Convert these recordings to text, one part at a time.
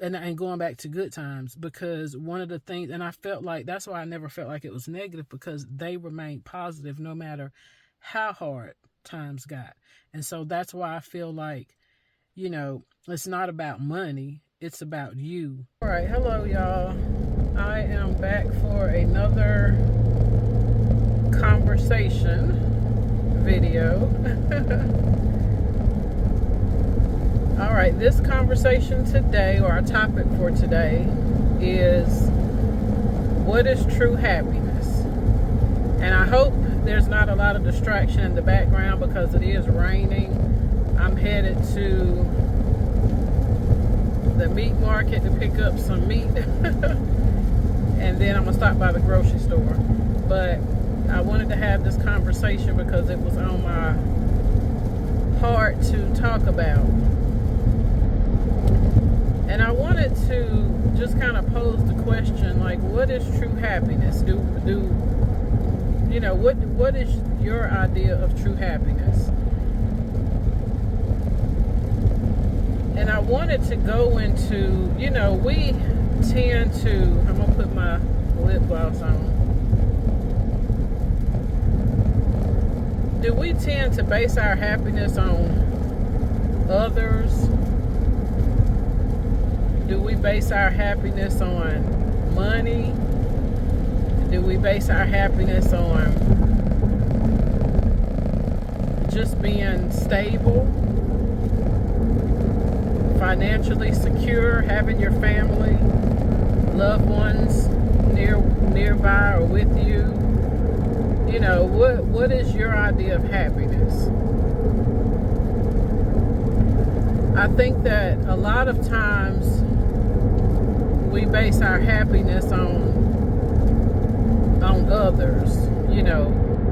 and going back to good times, because one of the things, and I felt like that's why I never felt like it was negative, because they remained positive no matter how hard times got. And so that's why I feel like, it's not about money, it's about you. All right, hello y'all. I am back for another conversation video. All right, this conversation today, or our topic for today, is what is true happiness? And I hope there's not a lot of distraction in the background because it is raining. I'm headed to the meat market to pick up some meat. And then I'm going to stop by the grocery store. But I wanted to have this conversation because it was on my heart to talk about. And I wanted to just kind of pose the question, like, what is true happiness? What is your idea of true happiness? And I wanted to go into, we tend to, I'm going to put my lip gloss on. Do we tend to base our happiness on others? Do we base our happiness on money? Do we base our happiness on just being stable, financially secure, having your family, loved ones nearby or with you? What is your idea of happiness? I think that a lot of times we base our happiness on others,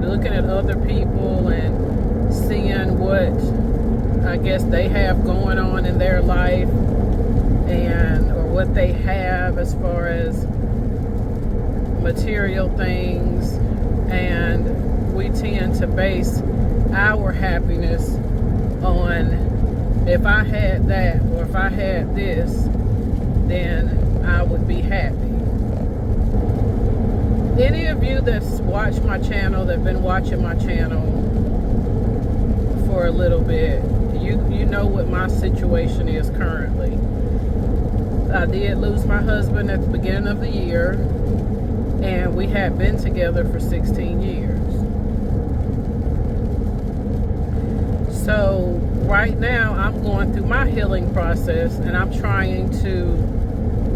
looking at other people and seeing what I guess they have going on in their life, or what they have as far as material things, and we tend to base our happiness on, if I had that or if I had this, then I would be happy. Any of you that's watched my channel, that have been watching my channel for a little bit, you know what my situation is currently. I did lose my husband at the beginning of the year, and we had been together for 16 years. So right now I'm going through my healing process, and I'm trying to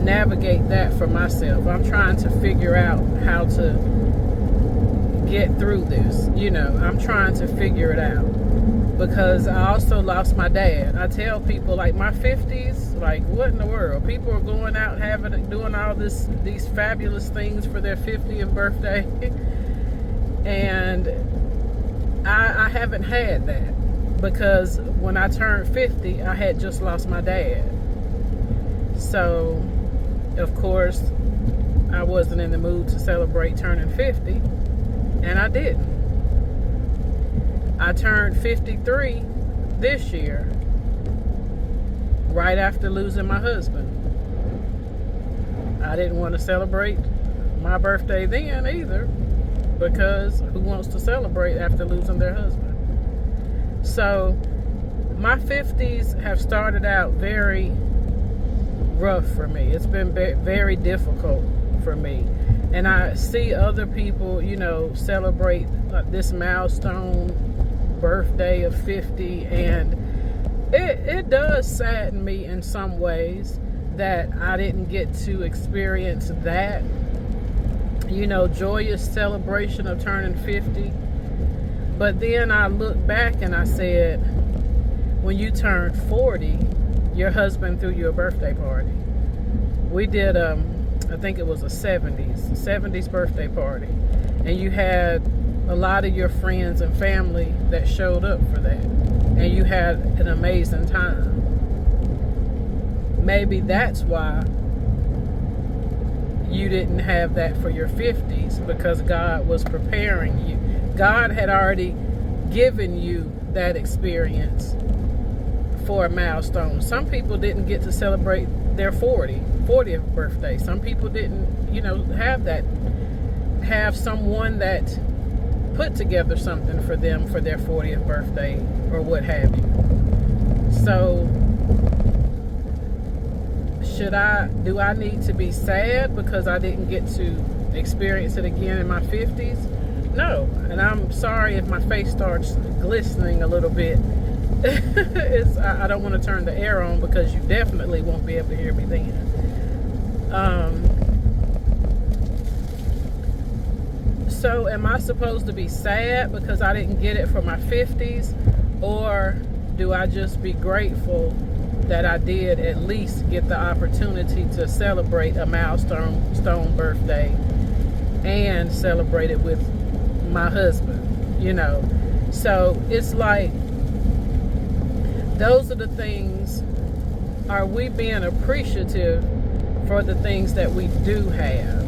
navigate that for myself. I'm trying to figure out how to get through this. I'm trying to figure it out, because I also lost my dad. I tell people, like, my 50s, like, what in the world? People are going out doing all these fabulous things for their 50th birthday. And I haven't had that, because when I turned 50, I had just lost my dad. So, of course, I wasn't in the mood to celebrate turning 50, and I didn't. I turned 53 this year, right after losing my husband. I didn't want to celebrate my birthday then either, because who wants to celebrate after losing their husband? So my 50s have started out very rough for me. It's been very difficult for me. And I see other people, celebrate this milestone birthday of 50, and it does sadden me in some ways that I didn't get to experience that, joyous celebration of turning 50. But then I look back and I said, when you turned 40, your husband threw you a birthday party. We did, I think it was a 70s birthday party. And you had a lot of your friends and family that showed up for that. And you had an amazing time. Maybe that's why you didn't have that for your 50s, because God was preparing you. God had already given you that experience for a milestone. Some people didn't get to celebrate their 40th birthday. Some people didn't, have someone that put together something for them for their 40th birthday or what have you. So do I need to be sad because I didn't get to experience it again in my 50s? No. And I'm sorry if my face starts glistening a little bit. I don't want to turn the air on because you definitely won't be able to hear me then. So am I supposed to be sad because I didn't get it for my 50s? Or do I just be grateful that I did at least get the opportunity to celebrate a milestone birthday and celebrate it with my husband, So it's like, those are the things. Are we being appreciative for the things that we do have?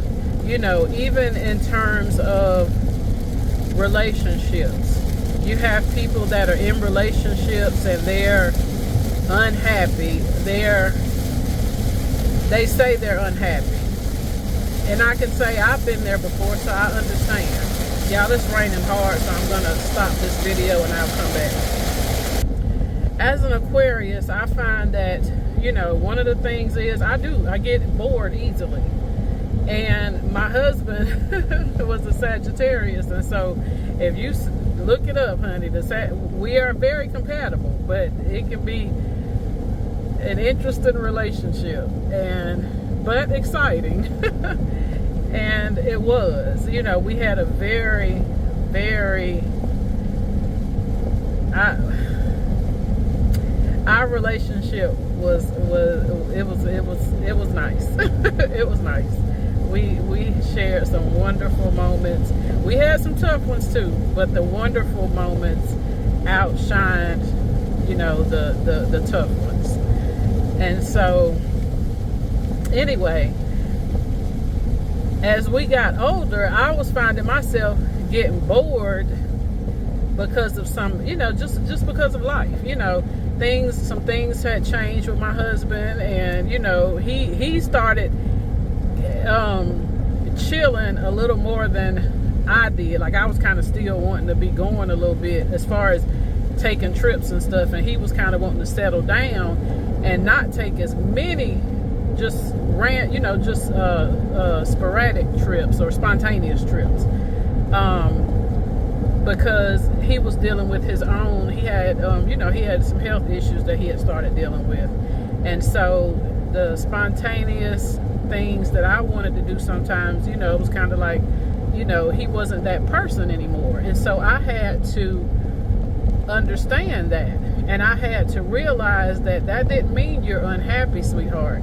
Even in terms of relationships. You have people that are in relationships and they're unhappy. They say they're unhappy. And I can say I've been there before, so I understand. Y'all, it's raining hard, so I'm going to stop this video and I'll come back. As an Aquarius, I find that, one of the things is I get bored easily. And my husband was a Sagittarius, and so if you look it up, honey, we are very compatible, but it can be an interesting relationship, but exciting. And it was, we had a very, very, our relationship was nice. It was nice. We shared some wonderful moments. We had some tough ones too, but the wonderful moments outshined, the tough ones. And so, anyway, as we got older, I was finding myself getting bored because of some, just because of life. Some things had changed with my husband, and he started chilling a little more than I did. Like, I was kind of still wanting to be going a little bit as far as taking trips and stuff, and he was kind of wanting to settle down and not take as many sporadic trips or spontaneous trips, because he was dealing with his own. He had he had some health issues that he had started dealing with, and so the spontaneous things that I wanted to do sometimes, it was kind of like, he wasn't that person anymore. And so I had to understand that, and I had to realize that didn't mean you're unhappy, sweetheart.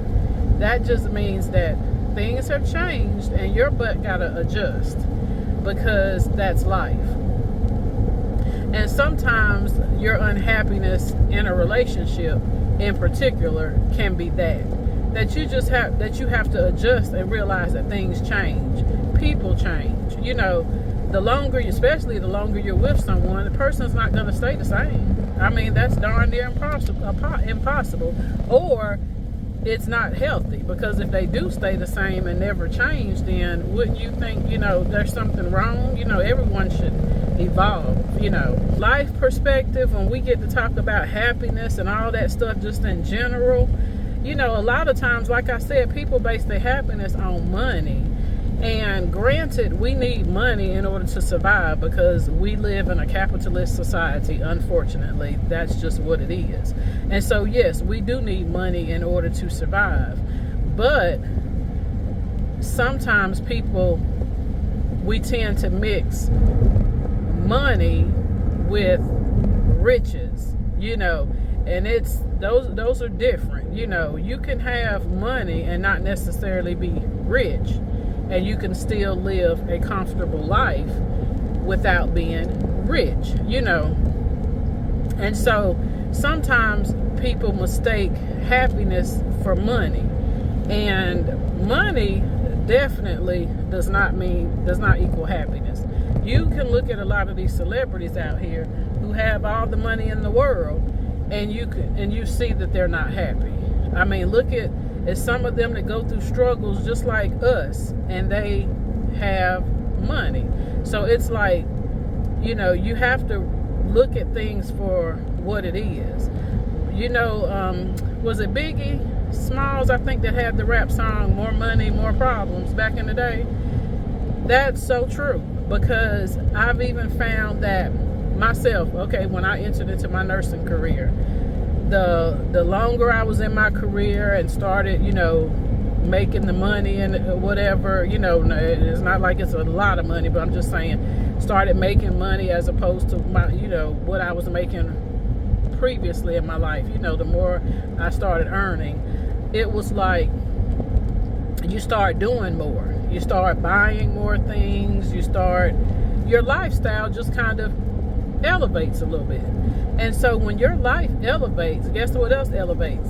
That just means that things have changed and your butt gotta adjust, because that's life. And sometimes your unhappiness in a relationship in particular can be that you have to adjust and realize that things change, people change. Especially the longer you're with someone, the person's not going to stay the same. I mean, that's darn near impossible, or it's not healthy, because if they do stay the same and never change, then wouldn't you think, there's something wrong? Everyone should evolve. Life perspective, when we get to talk about happiness and all that stuff just in general, a lot of times, like I said, people base their happiness on money. And granted, we need money in order to survive, because we live in a capitalist society, unfortunately. That's just what it is. And so, yes, we do need money in order to survive. But sometimes we tend to mix money with riches, and those are different. You can have money and not necessarily be rich, and you can still live a comfortable life without being rich, And so sometimes people mistake happiness for money, and money definitely does not equal happiness. You can look at a lot of these celebrities out here who have all the money in the world, and you see that they're not happy. I mean, look at It's some of them that go through struggles just like us, and they have money. So it's like, you know, you have to look at things for what it is. You know, was it Biggie Smalls, I think, that had the rap song "More Money, More Problems" back in the day? That's so true, because I've even found that myself, okay, when I entered into my nursing career, the longer I was in my career and started, you know, making the money and whatever, you know, it's not like it's a lot of money, but I'm just saying, started making money as opposed to my, you know, what I was making previously in my life. You know, the more I started earning, it was like you start doing more, you start buying more things, your lifestyle just kind of elevates a little bit. And so when your life elevates, guess what else elevates?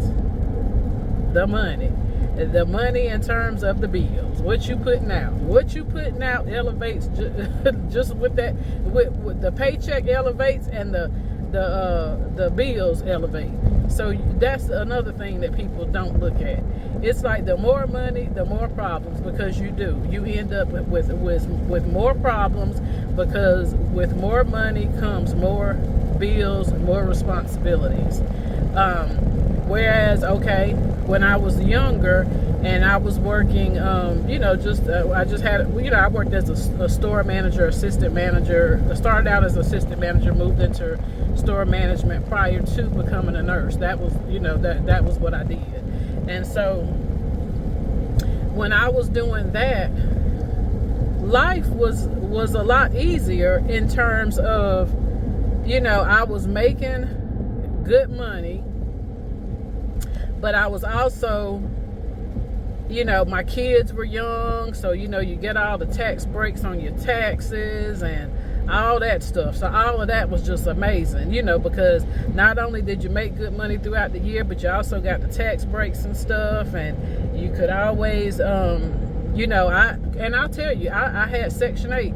The money. The money in terms of the bills. What you putting out elevates just with that. With the paycheck elevates, and the bills elevate. So that's another thing that people don't look at. It's like the more money, the more problems, because you end up with more problems, because with more money comes more bills, more responsibilities. Whereas, okay, when I was younger and I was working, you know, I just had, you know, I worked as a store manager, assistant manager. I started out as assistant manager, moved into store management prior to becoming a nurse. That was, you know, that was what I did. And so when I was doing that, life was a lot easier in terms of, you know, I was making good money, but I was also, you know, my kids were young, so, you know, you get all the tax breaks on your taxes and all that stuff. So all of that was just amazing, you know, because not only did you make good money throughout the year, but you also got the tax breaks and stuff, and you could always, you know, I'll tell you, I had Section 8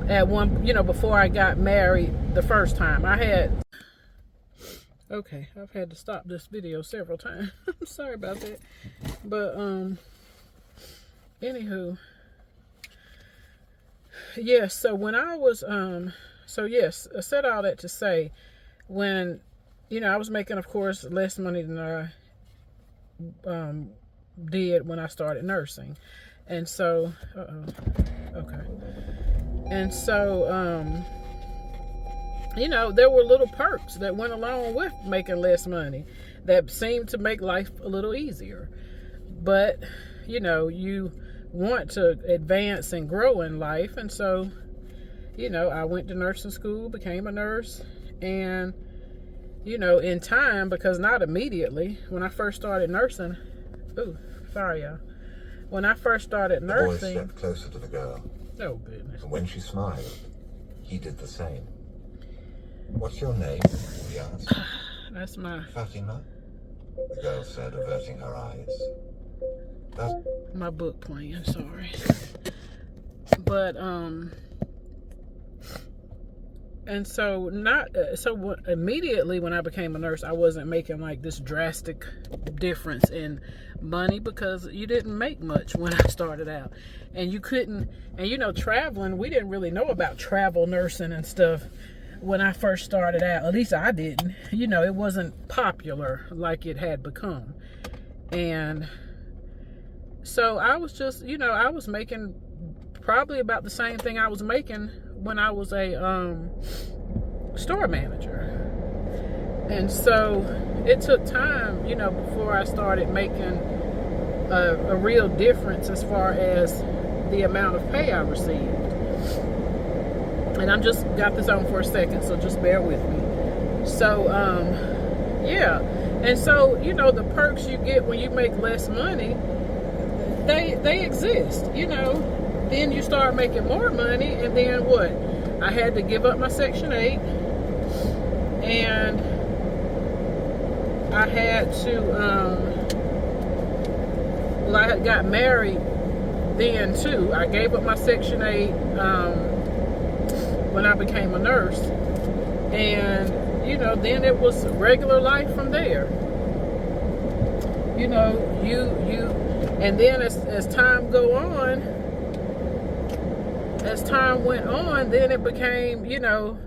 at one, you know, before I got married the first time. Okay, I've had to stop this video several times. I'm sorry about that. But, anywho, yes, so when I was, so yes, I said all that to say, when, you know, I was making, of course, less money than I, did when I started nursing. And so, okay. And so, you know, there were little perks that went along with making less money that seemed to make life a little easier. But, you know, you want to advance and grow in life. And so, you know, I went to nursing school, became a nurse. And, you know, in time, because not immediately, when I first started nursing, sorry, y'all. When I first started nursing... The boy stepped closer to the girl. Oh, goodness. And when she smiled, he did the same. What's your name? He asked. That's my... Fatima, the girl said, averting her eyes. That's my book playing, sorry. But, and so immediately when I became a nurse, I wasn't making like this drastic difference in money, because you didn't make much when I started out. And you couldn't, and you know, traveling, we didn't really know about travel nursing and stuff when I first started out. At least I didn't. You know, it wasn't popular like it had become. And so I was just, you know, I was making probably about the same thing I was making when I was a store manager. And so it took time, you know, before I started making a real difference as far as the amount of pay I received. And I'm just got this on for a second, so just bear with me. So, yeah. And so, you know, the perks you get when you make less money, they exist, you know. Then you start making more money, and then what? I had to give up my Section 8, and I had to, well, I had got married then too. I gave up my Section 8 when I became a nurse, and, you know, then it was regular life from there. you know, and then as time went on, then it became, you know,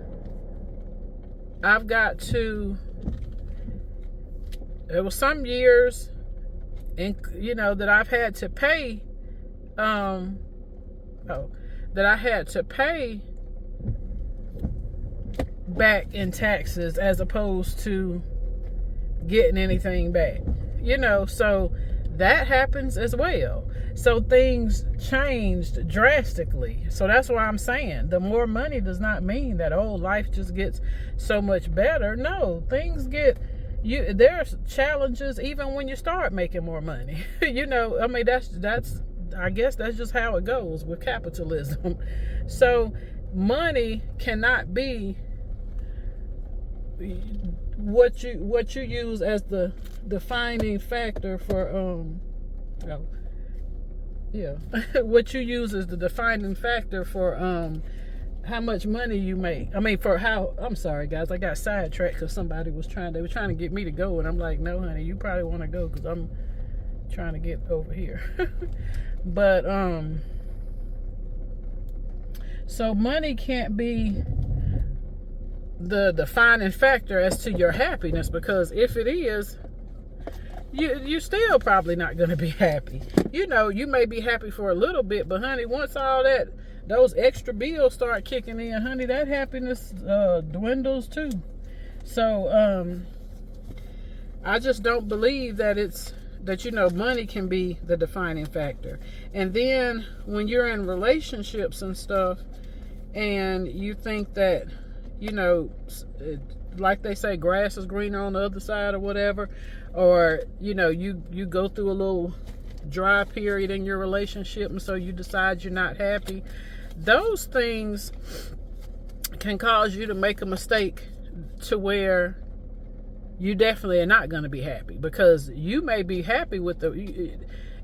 I've got to, there was some years, and you know, that I've had to pay, back in taxes as opposed to getting anything back, you know, so that happens as well. So things changed drastically. So that's why I'm saying the more money does not mean that, oh, life just gets so much better. No, things get, there's challenges even when you start making more money. You know, I mean, that's I guess that's just how it goes with capitalism. So money cannot be what you use as the defining factor for what you use as the defining factor for how much money you make. I mean, for how, I'm sorry guys, I got sidetracked because somebody was trying to get me to go, and I'm like, no honey, you probably want to go because I'm trying to get over here. But so money can't be the defining factor as to your happiness, because if it is, you still probably not going to be happy. You know, you may be happy for a little bit, but honey, once all those extra bills start kicking in, honey, that happiness dwindles too. So I just don't believe that you know, money can be the defining factor. And then when you're in relationships and stuff, and you think that, you know, like they say, grass is greener on the other side or whatever, or, you know, you go through a little dry period in your relationship, and so you decide you're not happy. Those things can cause you to make a mistake to where you definitely are not going to be happy, because you may be happy with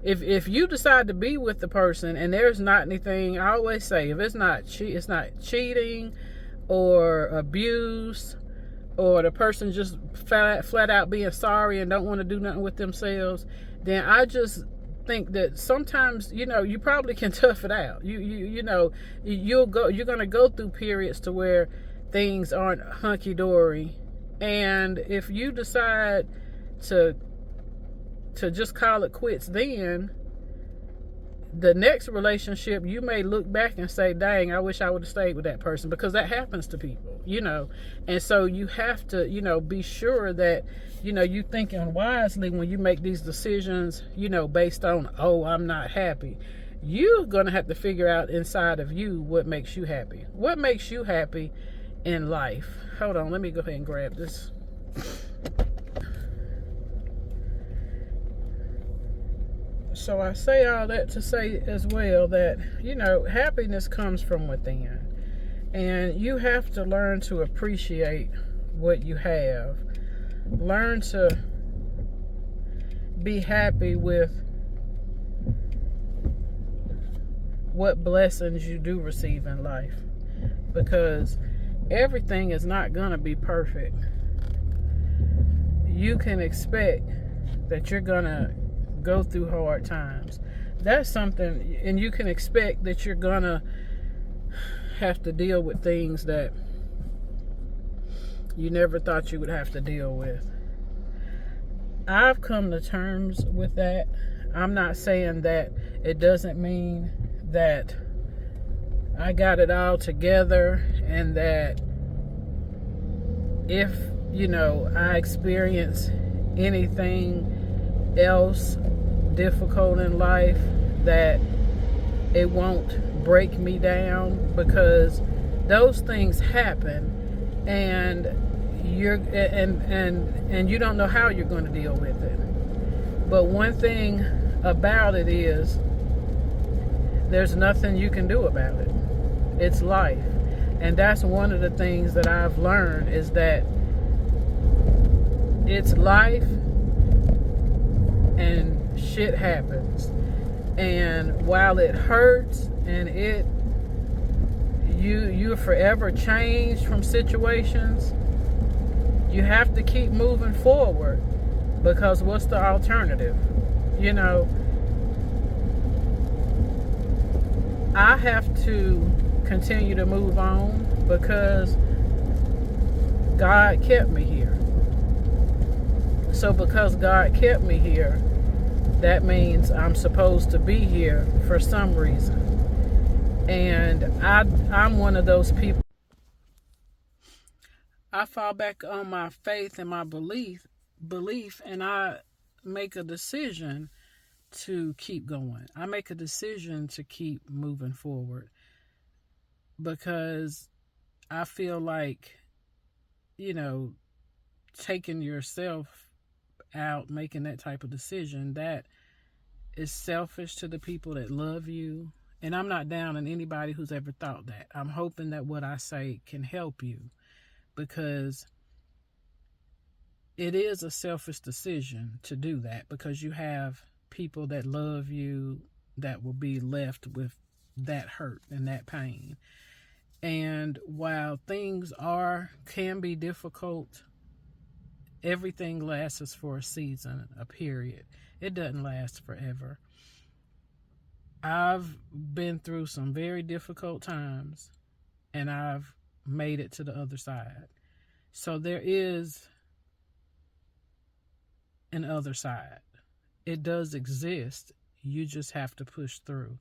if you decide to be with the person and there's not anything, I always say, if it's not cheating or abuse, or the person just flat out being sorry and don't want to do nothing with themselves, then I just think that sometimes, you know, you probably can tough it out. You know, you're going to go through periods to where things aren't hunky-dory. And if you decide to just call it quits, then the next relationship, you may look back and say, dang, I wish I would have stayed with that person, because that happens to people, you know. And so you have to, you know, be sure that, you know, you thinking wisely when you make these decisions, you know, based on, oh, I'm not happy. You're going to have to figure out inside of you what makes you happy. What makes you happy in life. Hold on, let me go ahead and grab this. So I say all that to say as well that, you know, happiness comes from within. And you have to learn to appreciate what you have. Learn to be happy with what blessings you do receive in life. Because everything is not going to be perfect. You can expect that you're going to go through hard times. That's something, and you can expect that you're going to have to deal with things that you never thought you would have to deal with. I've come to terms with that. I'm not saying that it doesn't mean that I got it all together, and that if, you know, I experience anything else difficult in life, that it won't break me down, because those things happen, and and you don't know how you're going to deal with it. But one thing about it is, there's nothing you can do about it. It's life. And that's one of the things that I've learned, is that it's life and shit happens. And while it hurts and you're forever changed from situations, you have to keep moving forward. Because what's the alternative? You know, I have to continue to move on because God kept me here. So because God kept me here, that means I'm supposed to be here for some reason. And I'm one of those people. I fall back on my faith and my belief, and I make a decision to keep going. I make a decision to keep moving forward because I feel like, taking yourself out, making that type of decision, that is selfish to the people that love you. And I'm not down on anybody who's ever thought that. I'm hoping that what I say can help you, because it is a selfish decision to do that, because you have people that love you that will be left with that hurt and that pain. And while things can be difficult, everything lasts for a season, a period. It doesn't last forever. I've been through some very difficult times, and I've made it to the other side. So there is an other side. It does exist. You just have to push through.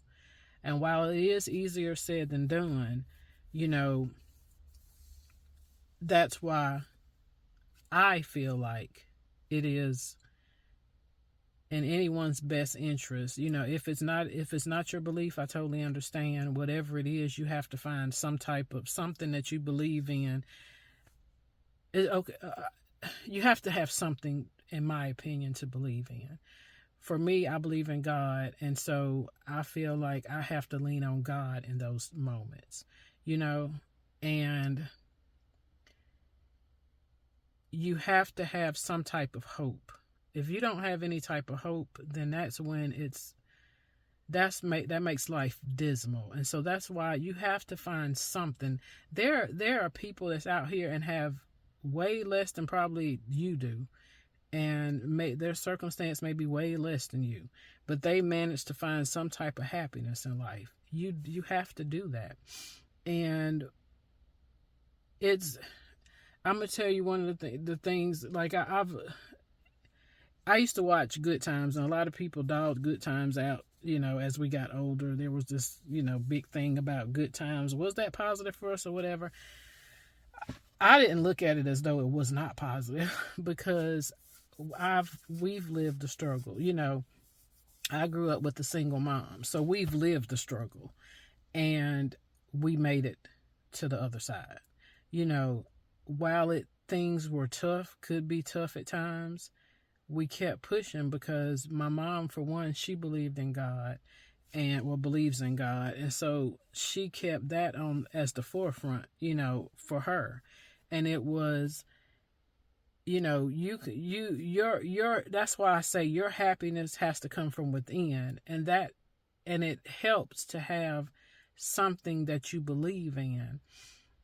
And while it is easier said than done, that's why I feel like it is in anyone's best interest. If it's not your belief, I totally understand. Whatever it is, you have to find some type of something that you believe in. You have to have something, in my opinion, to believe in. For me, I believe in God, and so I feel like I have to lean on God in those moments, and you have to have some type of hope. If you don't have any type of hope, then that's when that makes life dismal. And so that's why you have to find something. There are people that's out here and have way less than probably you do, and their circumstance may be way less than you, but they manage to find some type of happiness in life. You have to do that. And I'm gonna tell you one of the things, like I used to watch Good Times, and a lot of people dogged Good Times out. As we got older, there was this big thing about Good Times. Was that positive for us or whatever? I didn't look at it as though it was not positive, because we've lived the struggle. I grew up with a single mom, so we've lived the struggle, and we made it to the other side. While things were tough, could be tough at times, we kept pushing because my mom, for one, she believed in God, believes in God, and so she kept that on as the forefront, for her. And it was, that's why I say your happiness has to come from within, and it helps to have something that you believe in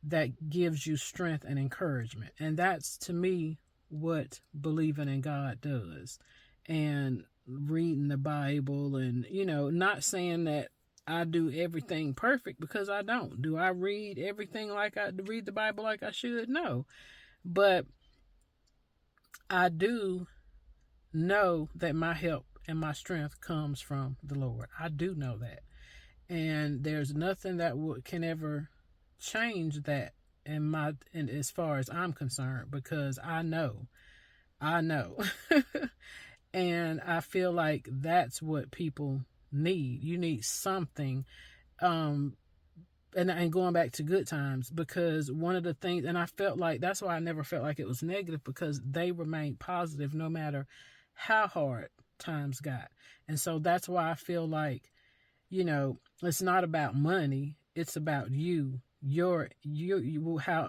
that gives you strength and encouragement. And that's, to me, what believing in God does. And reading the Bible, and not saying that I do everything perfect, because I don't. Do I read everything like I read the Bible like I should? No. But I do know that my help and my strength comes from the Lord. I do know that. And there's nothing that can ever change that and as far as I'm concerned, because I know. And I feel like that's what people need. You need something. And going back to Good Times, because one of the things, and I felt like, that's why I never felt like it was negative, because they remained positive no matter how hard times got. And so that's why I feel like, it's not about money. It's about you. How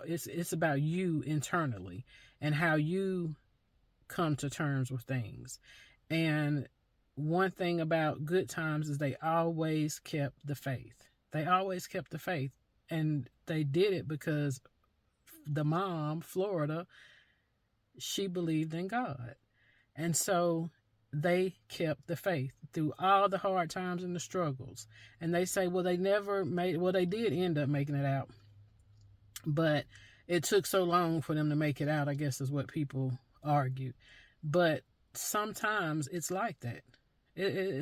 it's about you internally, and how you come to terms with things. And one thing about Good Times is they always kept the faith. They always kept the faith. And they did it because the mom, Florida, she believed in God. And so they kept the faith through all the hard times and the struggles. And they say, well, they never made, well, they did end up making it out, but it took so long for them to make it out, I guess is what people argue. But sometimes it's like that.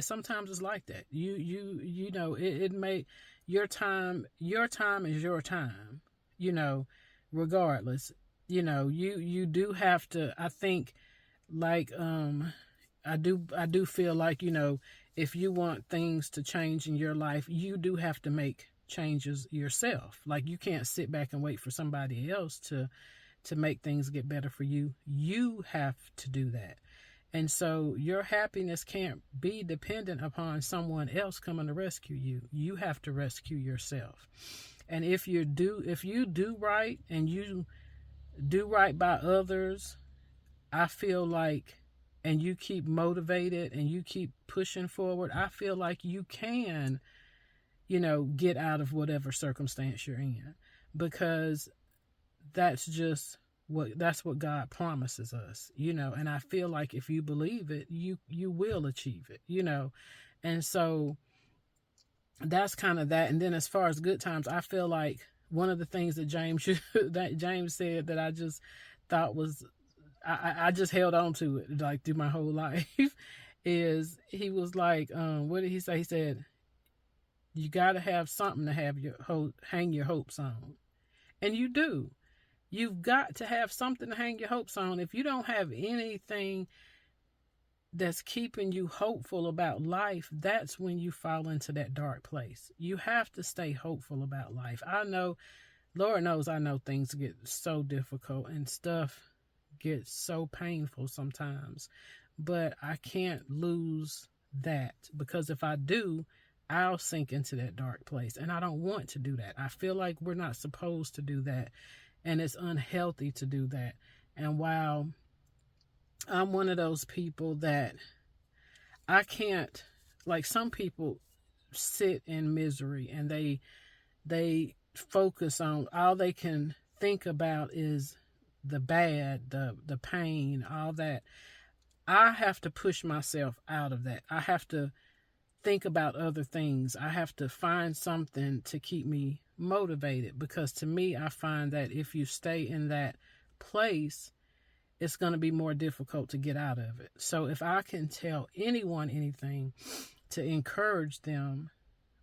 Sometimes it's like that. You know, it may, your time is your time, you know, regardless. You know, you do have to, I think, like, I do feel like, you know, if you want things to change in your life, you do have to make changes yourself. Like, you can't sit back and wait for somebody else to make things get better for you. You have to do that. And so your happiness can't be dependent upon someone else coming to rescue you. You have to rescue yourself. And if you do right and you do right by others, I feel like, and you keep motivated and you keep pushing forward, I feel like you can, you know, get out of whatever circumstance you're in, because that's what God promises us, you know. And I feel like if you believe it, you will achieve it, you know. And so that's kind of that. And then as far as good times, I feel like one of the things that James said that I just thought was, I just held on to it like through my whole life is, he was like, what did he say? He said, you got to have something to have hang your hopes on. And you do. You've got to have something to hang your hopes on. If you don't have anything that's keeping you hopeful about life, that's when you fall into that dark place. You have to stay hopeful about life. I know, Lord knows, I know things get so difficult and stuff gets so painful sometimes, but I can't lose that, because if I do, I'll sink into that dark place, and I don't want to do that. I feel like we're not supposed to do that, and it's unhealthy to do that. And while I'm one of those people that I can't, like, some people sit in misery and they focus on, all they can think about is the bad, the pain, all that. I have to push myself out of that. I have to think about other things. I have to find something to keep me motivated, because to me, I find that if you stay in that place, it's going to be more difficult to get out of it. So if I can tell anyone anything to encourage them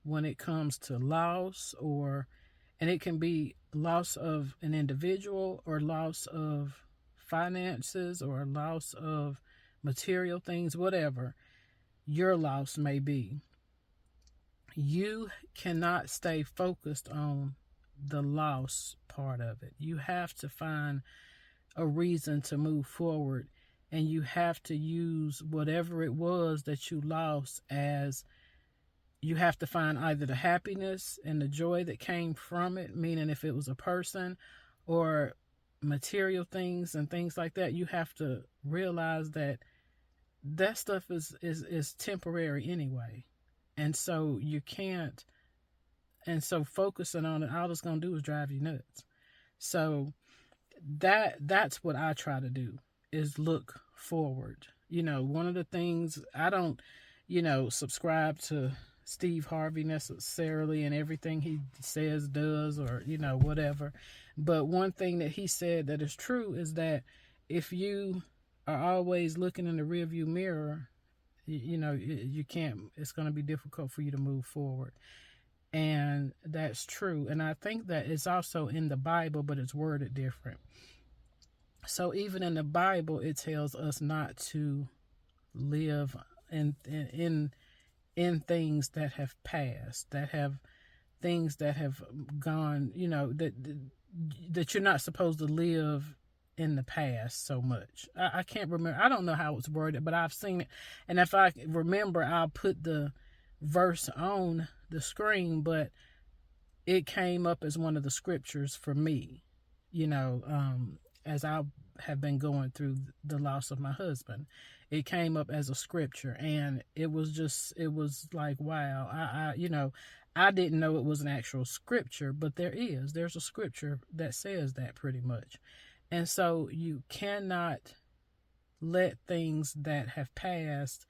when it comes to loss, and it can be loss of an individual or loss of finances or loss of material things, whatever your loss may be, you cannot stay focused on the loss part of it. You have to find a reason to move forward, and you have to use whatever it was that you lost as, you have to find either the happiness and the joy that came from it, meaning if it was a person or material things and things like that, you have to realize that that stuff is temporary anyway. And so you can't, and so focusing on it, all it's going to do is drive you nuts. So that's what I try to do, is look forward. You know, one of the things, I don't, you know, subscribe to Steve Harvey necessarily and everything he says, does, or, you know, whatever. But one thing that he said that is true is that if you are always looking in the rearview mirror, you know, you can't, it's going to be difficult for you to move forward. And that's true. And I think that it's also in the Bible, but it's worded different. So even in the Bible, it tells us not to live in things that have passed, that have things that have gone, you know, that you're not supposed to live in the past so much. I can't remember. I don't know how it's worded, but I've seen it. And if I remember, I'll put the verse on the screen, but it came up as one of the scriptures for me, you know, as I have been going through the loss of my husband. It came up as a scripture, and it was like, wow, I you know, I didn't know it was an actual scripture, but there's a scripture that says that pretty much. And so you cannot let things that have passed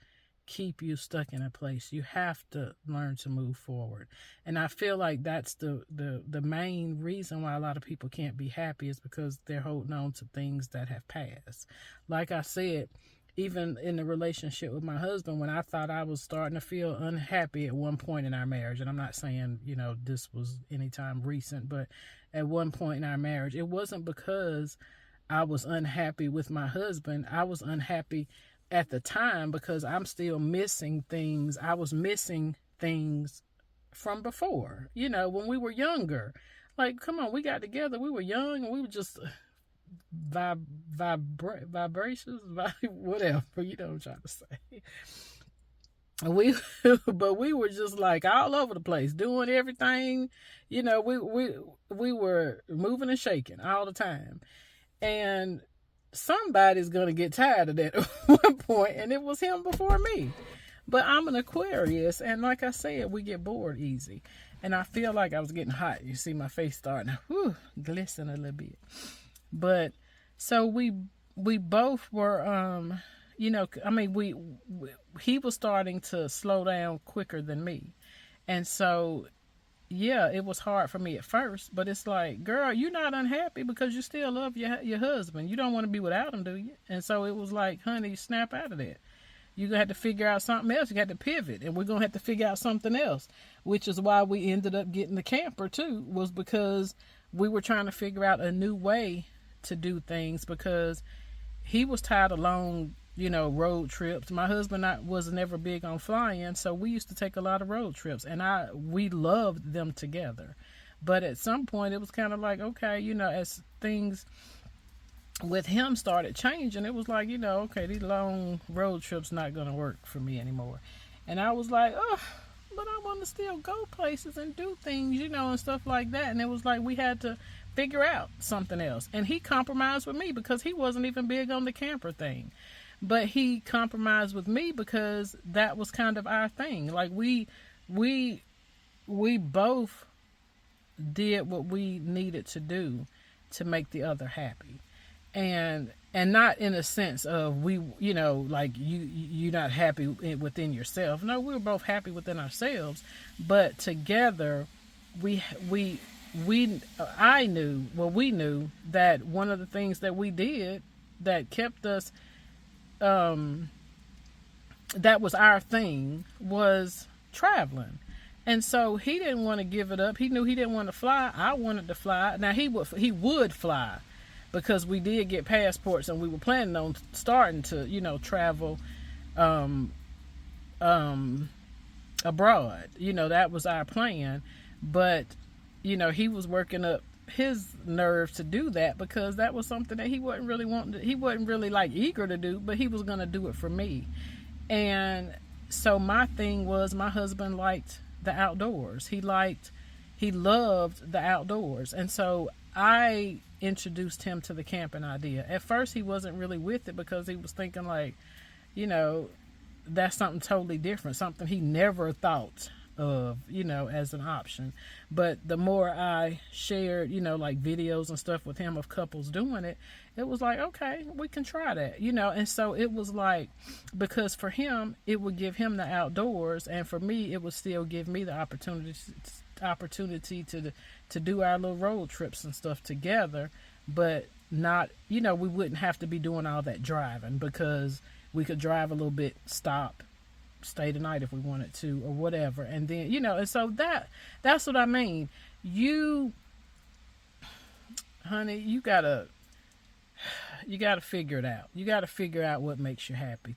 keep you stuck in a place. You have to learn to move forward. And I feel like that's the main reason why a lot of people can't be happy, is because they're holding on to things that have passed. Like I said, even in the relationship with my husband, when I thought I was starting to feel unhappy at one point in our marriage, and I'm not saying, this was anytime recent, but at one point in our marriage, it wasn't because I was unhappy with my husband. I was unhappy at the time because I'm still missing things. I was missing things from before, when we were younger. Like, come on, we got together, we were young, and we were just vibrations, whatever, you know what I'm trying to say. But we were just like all over the place, doing everything. We were moving and shaking all the time. And somebody's going to get tired of that at one point, and it was him before me. But I'm an Aquarius, and like I said, we get bored easy. And I feel like I was getting hot. You see my face starting to glisten a little bit. But so we both were, he was starting to slow down quicker than me. And so, yeah, it was hard for me at first, but it's like, girl, you're not unhappy because you still love your husband. You don't want to be without him, do you? And so it was like, honey, snap out of that. You're going to have to figure out something else. You got to pivot, and we're going to have to figure out something else, which is why we ended up getting the camper too, was because we were trying to figure out a new way to do things, because he was tired of long, road trips. My husband was never big on flying, so we used to take a lot of road trips, and we loved them together. But at some point, it was kind of like, okay, as things with him started changing, it was like, okay, these long road trips not going to work for me anymore. And I was like, but I want to still go places and do things, and stuff like that. And it was like we had to figure out something else. And he compromised with me because he wasn't even big on the camper thing. But he compromised with me because that was kind of our thing. Like we both did what we needed to do to make the other happy. And not in a sense of like you're not happy within yourself. No, we were both happy within ourselves, but together we knew that one of the things that we did that kept us, that was our thing, was traveling. And so he didn't want to give it up. He knew he didn't want to fly. I wanted to fly. Now he would fly, because we did get passports and we were planning on starting to, travel abroad. That was our plan. But, he was working up his nerves to do that, because that was something that he wasn't really like eager to do, but he was going to do it for me. And so my thing was, my husband liked the outdoors. He loved the outdoors. And so I introduced him to the camping idea. At first he wasn't really with it, because he was thinking like, that's something totally different, something he never thought of, as an option. But the more I shared, like videos and stuff with him of couples doing it, it was like, okay, we can try that, and so it was like, because for him, it would give him the outdoors, and for me, it would still give me the opportunity to do our little road trips and stuff together, but not, we wouldn't have to be doing all that driving, because we could drive a little bit, stop, stay the night if we wanted to, or whatever. And then, and so that's what I mean. Honey, you gotta figure it out. You gotta figure out what makes you happy.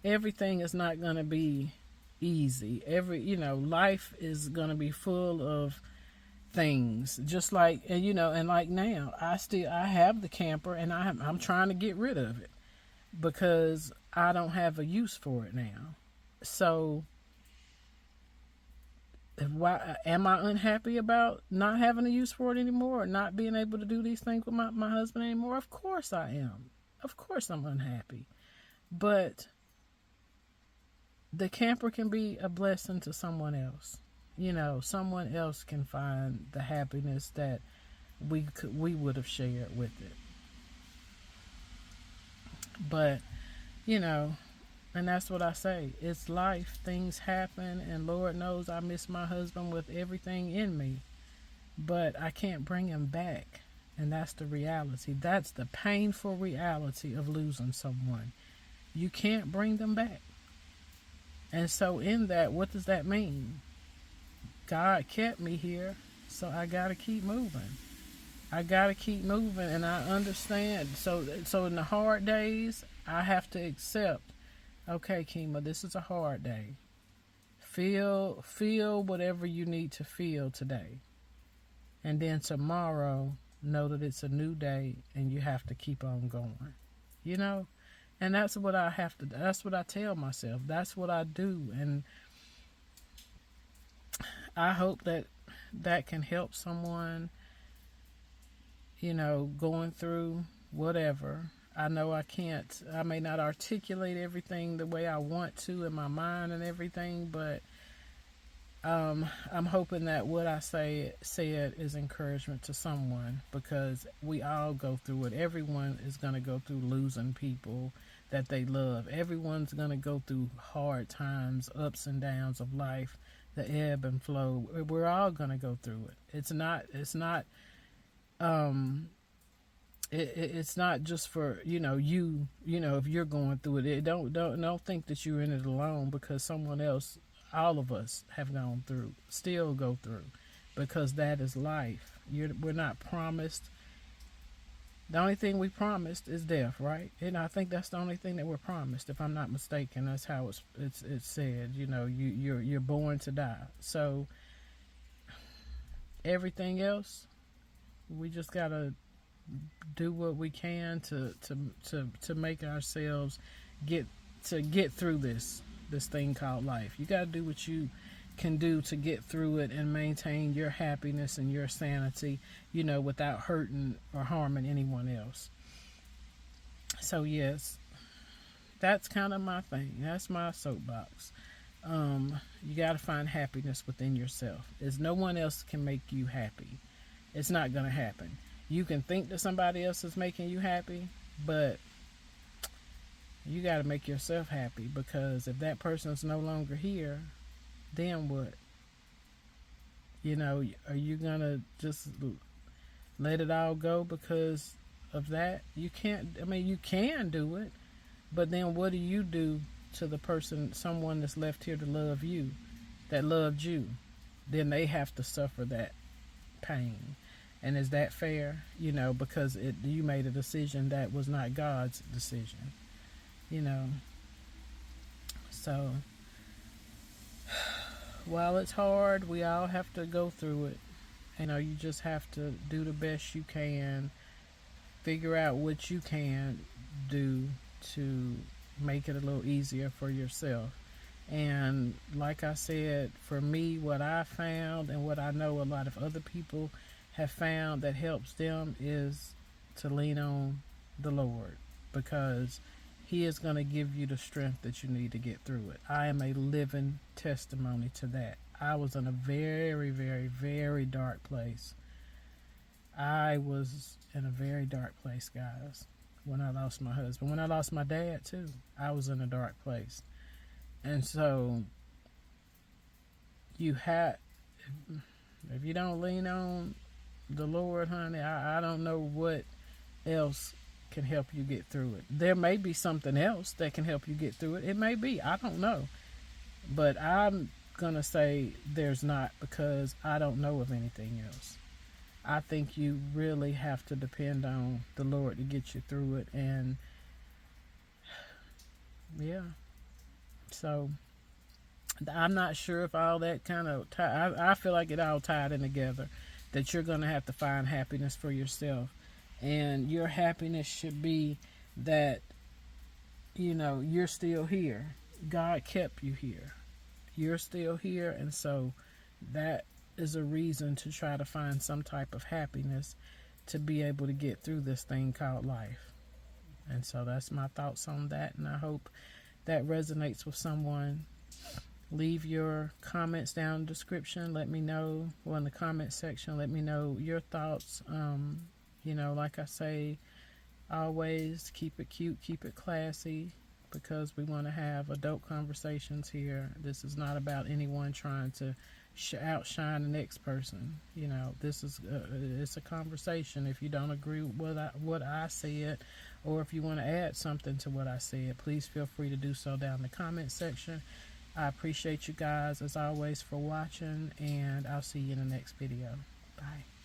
Everything is not gonna be easy. Life is gonna be full of things, just like, and like now, I have the camper, and I'm trying to get rid of it because I don't have a use for it now. So why am I unhappy about not having a use for it anymore, or not being able to do these things with my husband anymore? Of course I am. Of course I'm unhappy. But the camper can be a blessing to someone else. Someone else can find the happiness that we would have shared with it. But, you know, and that's what I say. It's life. Things happen, and Lord knows I miss my husband with everything in me. But I can't bring him back. And that's the reality. That's the painful reality of losing someone. You can't bring them back. And so, in that, what does that mean? God kept me here, so I got to keep moving. I got to keep moving, and I understand. So in the hard days, I have to accept, okay, Kima, this is a hard day. Feel whatever you need to feel today. And then tomorrow, know that it's a new day and you have to keep on going. You know? And that's what I have to, that's what I tell myself. That's what I do. And I hope that that can help someone, you know, going through whatever. I know I may not articulate everything the way I want to in my mind and everything, but I'm hoping that what I said is encouragement to someone, because we all go through it. Everyone is going to go through losing people that they love. Everyone's going to go through hard times, ups and downs of life, the ebb and flow. We're all going to go through it. It's not just for you know if you're going through it. Don't think that you're in it alone, because someone else, all of us have gone through, still go through, because that is life. We're not promised. The only thing we promised is death, right? And I think that's the only thing that we're promised, if I'm not mistaken. That's how it's said. You're born to die. So everything else, we just gotta do what we can to make ourselves get through this thing called life. You got to do what you can do to get through it and maintain your happiness and your sanity, without hurting or harming anyone else. So yes, that's kind of my thing. That's my soapbox. You got to find happiness within yourself. There's no one else can make you happy. It's not going to happen. You can think that somebody else is making you happy, but you got to make yourself happy, because if that person's no longer here, then what? Are you going to just let it all go because of that? You can't. I mean, you can do it, but then what do you do to the person, someone that's left here to love you, that loved you? Then they have to suffer that pain. And is that fair? Because you made a decision that was not God's decision. So while it's hard, we all have to go through it. You just have to do the best you can, figure out what you can do to make it a little easier for yourself. And like I said, for me, what I found and what I know a lot of other people have found that helps them is to lean on the Lord, because He is going to give you the strength that you need to get through it. I am a living testimony to that. I was in a very, very, very dark place. I was in a very dark place, guys, when I lost my husband. When I lost my dad, too, I was in a dark place. And so, if you don't lean on the Lord, honey, I don't know what else can help you get through it. There may be something else that can help you get through it. It may be. I don't know. But I'm going to say there's not, because I don't know of anything else. I think you really have to depend on the Lord to get you through it. And yeah. So I'm not sure if all that kind of I feel like it all tied in together, that you're going to have to find happiness for yourself. And your happiness should be that, you're still here. God kept you here. You're still here. And so that is a reason to try to find some type of happiness to be able to get through this thing called life. And so that's my thoughts on that. And I hope that resonates with someone. Leave your comments down in the description. Let me know, or in the comment section, let me know your thoughts. Like I say, Always keep it cute, keep it classy, because we want to have adult conversations here. This is not about anyone trying to outshine the next person. You know, this is it's a conversation. If you don't agree with what I said, or if you want to add something to what I said, please feel free to do so down in the comment section. I appreciate you guys as always for watching, and I'll see you in the next video. Bye.